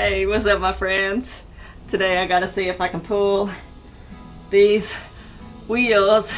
Hey, what's up my friends? Today I gotta see if I can pull these wheels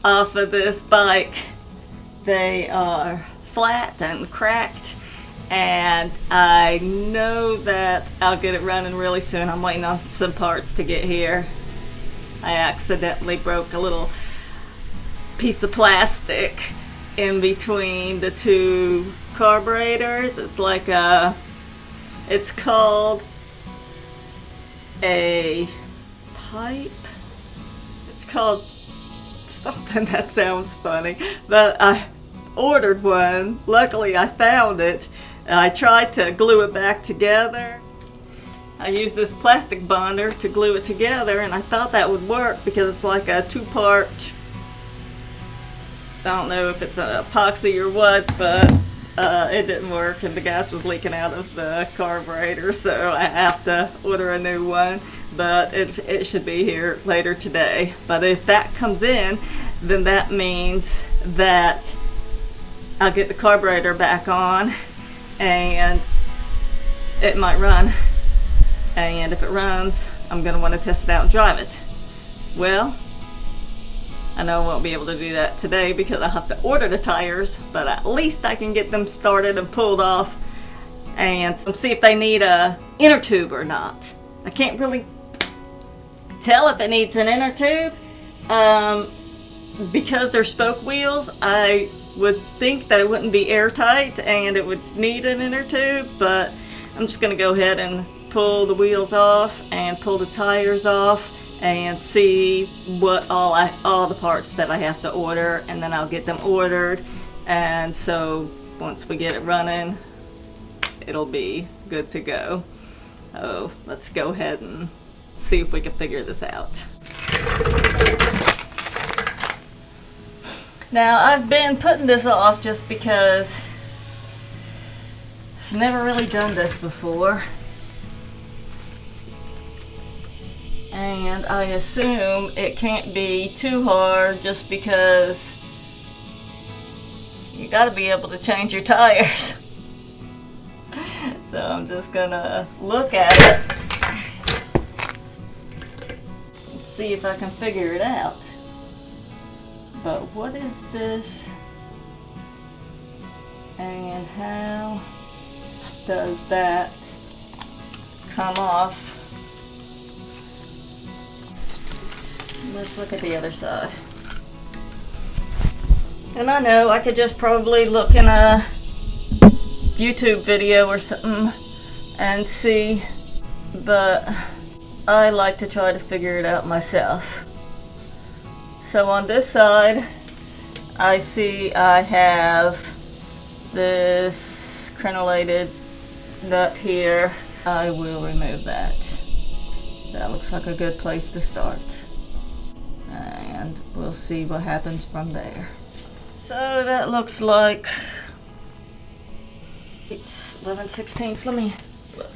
off of this bike. They are flat and cracked, and I know that I'll get it running really soon. I'm waiting on some parts to get here. I accidentally broke a little piece of plastic in between the two carburetors. It's called a pipe. It's called something that sounds funny, but I ordered one. Luckily I found it. I tried to glue it back together. I used this plastic bonder to glue it together, and I thought that would work because it's like a two-part, I don't know if it's an epoxy or what, but it didn't work, and the gas was leaking out of the carburetor, so I have to order a new one. But it should be here later today. But if that comes in, then that means that I'll get the carburetor back on and it might run. And if it runs, I'm going to want to test it out and drive it. Well, I know I won't be able to do that today because I have to order the tires, but at least I can get them started and pulled off and see if they need a inner tube or not. I can't really tell if it needs an inner tube because they're spoke wheels. I would think that it wouldn't be airtight and it would need an inner tube, but I'm just going to go ahead and pull the wheels off and pull the tires off and see what all the parts that I have to order, and then I'll get them ordered, and so once we get it running it'll be good to go. Oh, let's go ahead and see if we can figure this out. Now I've been putting this off just because I've never really done this before. And I assume it can't be too hard just because you gotta be able to change your tires. So I'm just gonna look at it and see if I can figure it out. But what is this? And how does that come off? Let's look at the other side. And I know I could just probably look in a YouTube video or something and see, but I like to try to figure it out myself. So on this side, I see I have this crenellated nut here. I will remove that. That looks like a good place to start. And we'll see what happens from there. So that looks like it's 11/16. Let me look.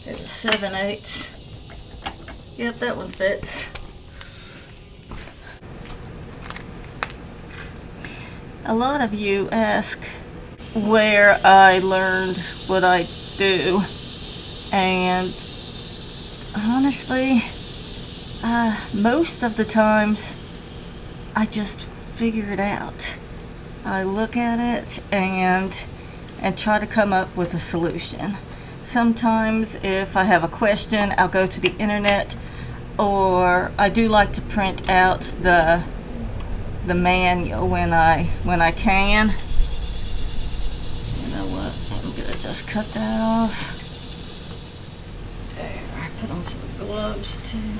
It's 7/8. Yep, that one fits. A lot of you ask where I learned what I do, and honestly, most of the times I just figure it out. I look at it and try to come up with a solution. Sometimes if I have a question, I'll go to the internet, or I do like to print out the manual when I can. Just cut that off. There, I put on some gloves too.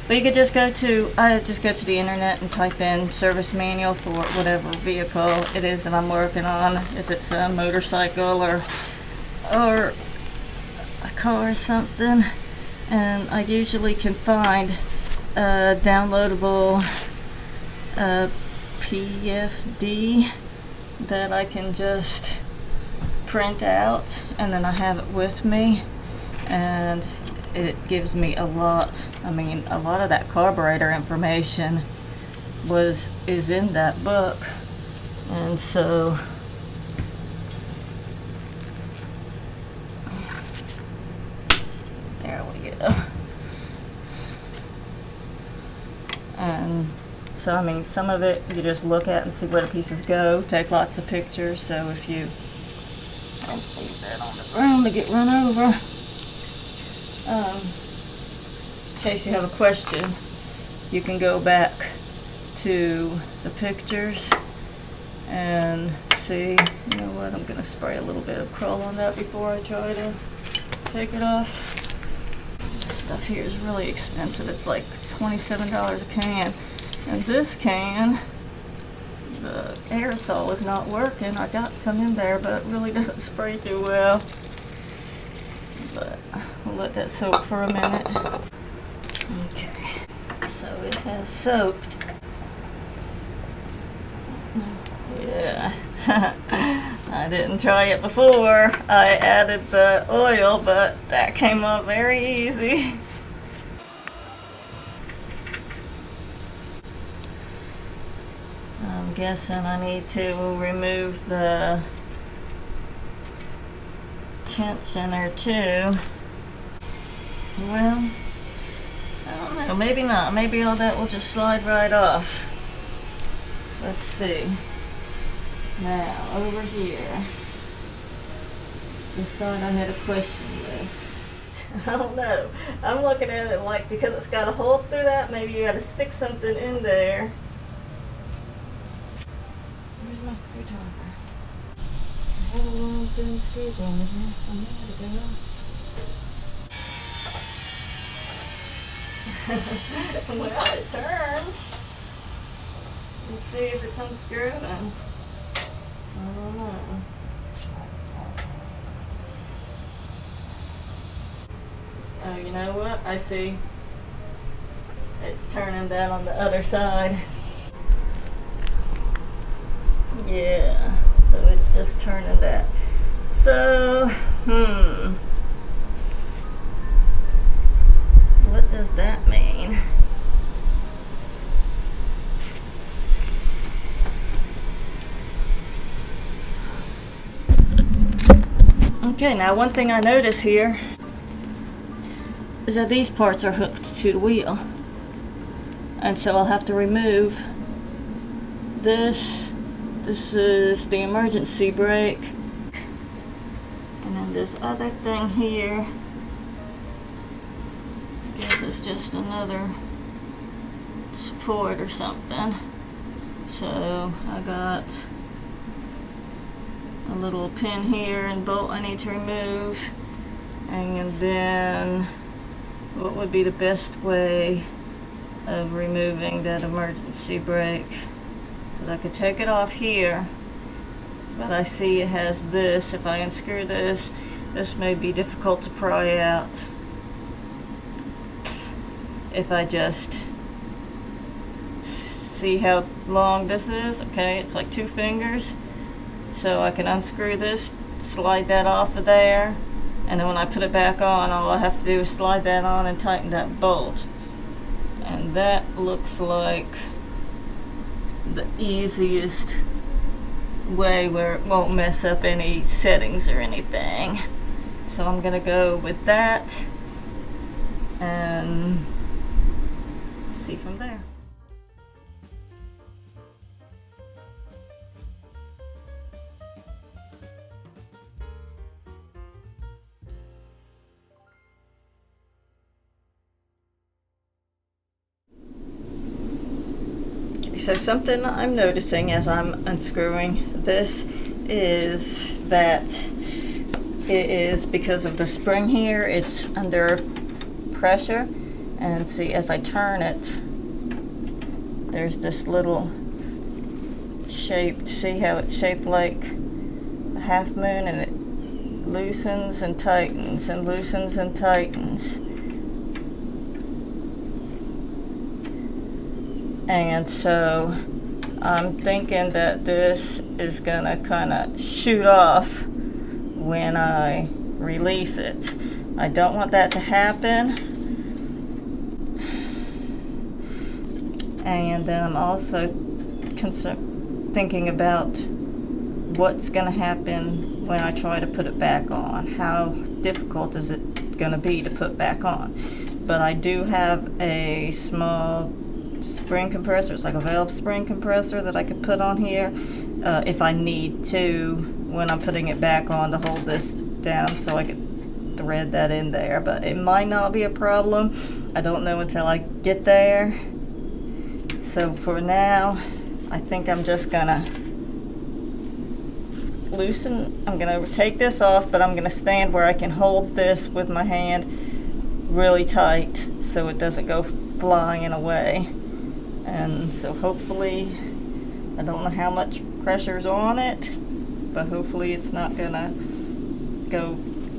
But you could just I just go to the internet and type in service manual for whatever vehicle it is that I'm working on. If it's a motorcycle or a car or something. And I usually can find a downloadable PFD that I can just print out, and then I have it with me, and it gives me a lot of that carburetor information is in that book. And so there we go. And so, I mean, some of it you just look at and see where the pieces go, take lots of pictures. So if you leave that on the ground to get run over, in case you have a question, you can go back to the pictures and see. You know what, I'm going to spray a little bit of Kroll on that before I try to take it off. This stuff here is really expensive. It's like $27 a can. And this can, the aerosol is not working. I got some in there, but it really doesn't spray too well. But we'll let that soak for a minute. Okay, so it has soaked. Yeah, I didn't try it before. I added the oil, but that came up very easy. I'm guessing I need to remove the tensioner too. Well, I don't know, maybe not. Maybe all that will just slide right off. Let's see. Now, over here. This side I had a question with. I don't know. I'm looking at it like, because it's got a hole through that, maybe you gotta stick something in there. Where's my screwdriver? I had a long thin screwdriver a minute ago. Well, it turns. Let's see if it's unscrewing. I don't know. Oh, you know what? I see. It's turning that on the other side. Yeah, so it's just turning that. So, what does that mean? Okay, now one thing I notice here is that these parts are hooked to the wheel. And so I'll have to remove this. This is the emergency brake. And then this other thing here, I guess it's just another support or something. So I got a little pin here and bolt I need to remove. And then what would be the best way of removing that emergency brake? Because I could take it off here, but I see it has this. If I unscrew this, this may be difficult to pry out. If I just see how long this is, okay, it's like 2 fingers. So I can unscrew this, slide that off of there, and then when I put it back on, all I have to do is slide that on and tighten that bolt. And that looks like the easiest way where it won't mess up any settings or anything. So I'm gonna go with that and see from there. So something I'm noticing as I'm unscrewing this is that it is because of the spring here, it's under pressure. And see, as I turn it, there's this little shaped, see how it's shaped like a half moon, and it loosens and tightens and loosens and tightens. And so I'm thinking that this is gonna kind of shoot off when I release it. I don't want that to happen. And then I'm also thinking about what's going to happen when I try to put it back on. How difficult is it going to be to put back on? But I do have a small spring compressor. It's like a valve spring compressor that I could put on here if I need to when I'm putting it back on to hold this down, so I could thread that in there. But it might not be a problem. I don't know until I get there. So for now, I think I'm just gonna I'm gonna take this off, but I'm gonna stand where I can hold this with my hand really tight so it doesn't go flying away. And so hopefully, I don't know how much pressure's on it, but hopefully it's not gonna go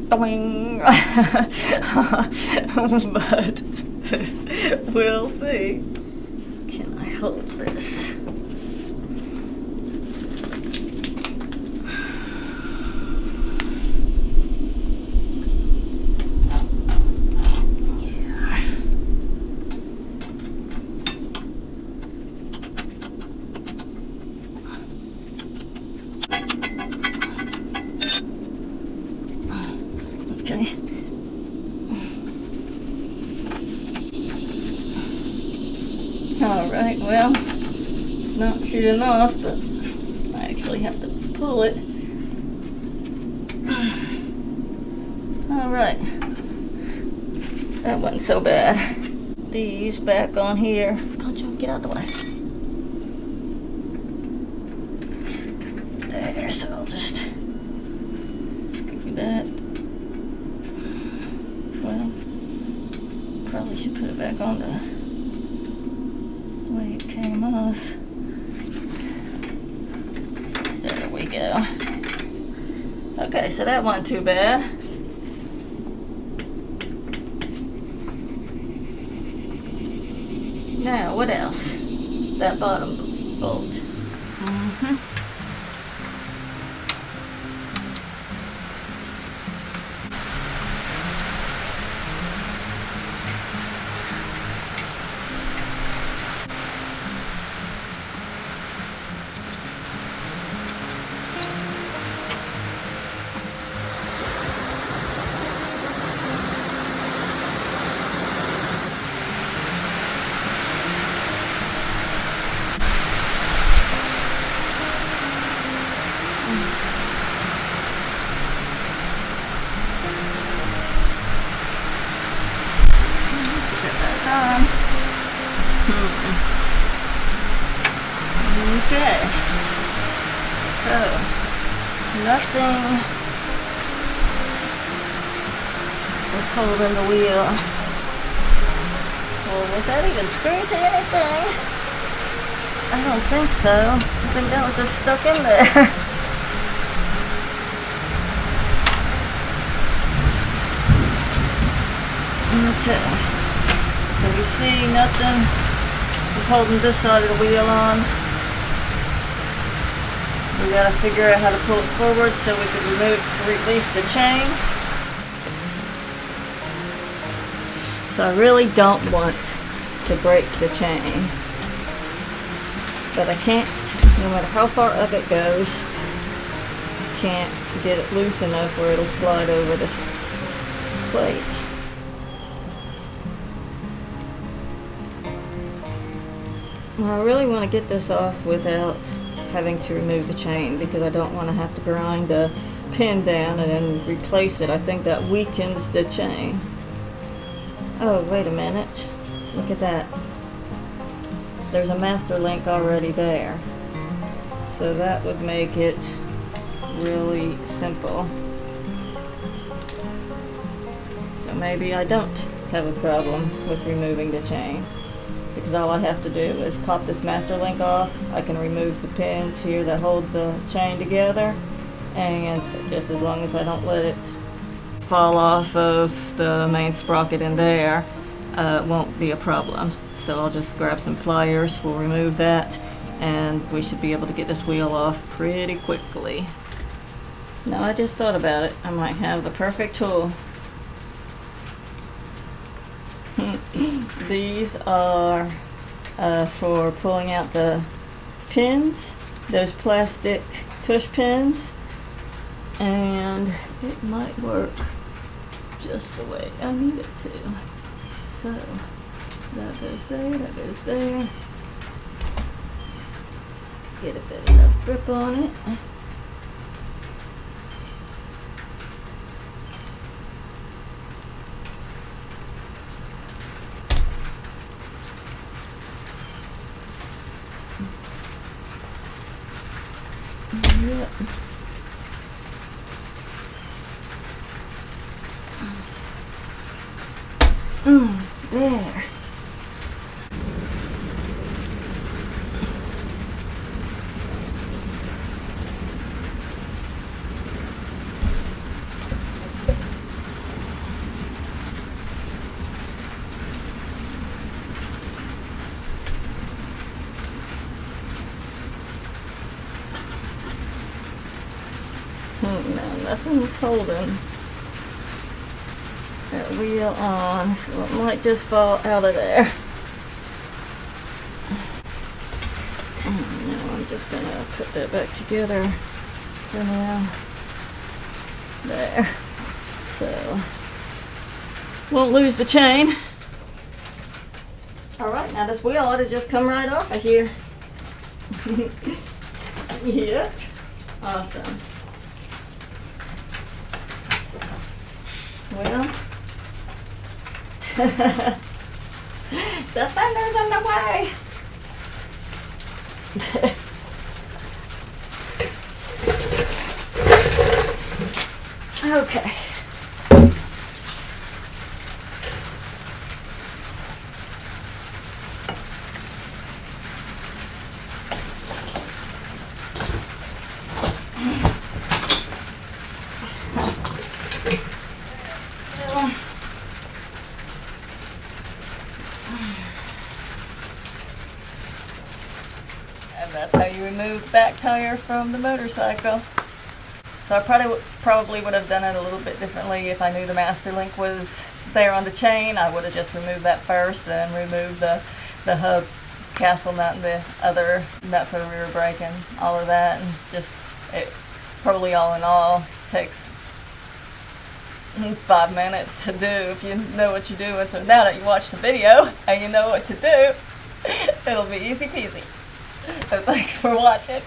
boing. But we'll see. Can I hold this? Okay. Alright, well, it's not shooting off, but I actually have to pull it. Alright. That wasn't so bad. These back on here. Don't you get out the way. There, so I'll just screw that. Well, probably should put it back on the way it came off. There we go. Okay, so that wasn't too bad. Now, what else? That bottom bolt. Okay, so nothing is holding the wheel. Well, was that even screwed to anything? I don't think so. I think that was just stuck in there. Okay, so you see nothing is holding this side of the wheel on. We gotta figure out how to pull it forward so we can release the chain. So I really don't want to break the chain, but I can't, no matter how far up it goes, I can't get it loose enough where it'll slide over this plate. Well, I really want to get this off without having to remove the chain, because I don't want to have to grind the pin down and then replace it. I think that weakens the chain. Oh, wait a minute. Look at that. There's a master link already there. So that would make it really simple. So maybe I don't have a problem with removing the chain, because all I have to do is pop this master link off. I can remove the pins here that hold the chain together, and just as long as I don't let it fall off of the main sprocket in there, it won't be a problem. So I'll just grab some pliers, we'll remove that, and we should be able to get this wheel off pretty quickly. Now I just thought about it, I might have the perfect tool. These are for pulling out the pins, those plastic push pins, and it might work just the way I need it to. So that goes there, that goes there. Get a bit enough grip on it. Yep. There. No, nothing's holding that wheel on, so it might just fall out of there. Now I'm just gonna put that back together for now. There. So, won't lose the chain. Alright, now this wheel ought to just come right off of here. Yep. Awesome. Well, the thunder's on the way. Okay. And that's how you remove the back tire from the motorcycle. So I probably would have done it a little bit differently if I knew the master link was there on the chain. I would have just removed that first, then removed the hub castle nut and the other nut for the rear brake and all of that, and just it probably all in all takes 5 minutes to do if you know what you're doing. So now that you watched the video and you know what to do, it'll be easy peasy. So thanks for watching.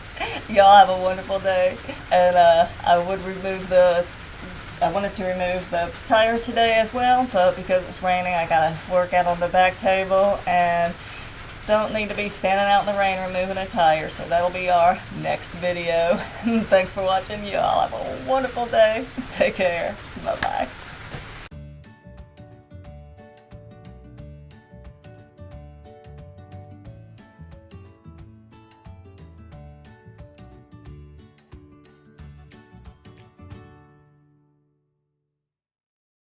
Y'all have a wonderful day. And I wanted to remove the tire today as well, but because it's raining, I gotta work out on the back table and don't need to be standing out in the rain removing a tire. So that'll be our next video. Thanks for watching. Y'all have a wonderful day. Take care. Bye-bye.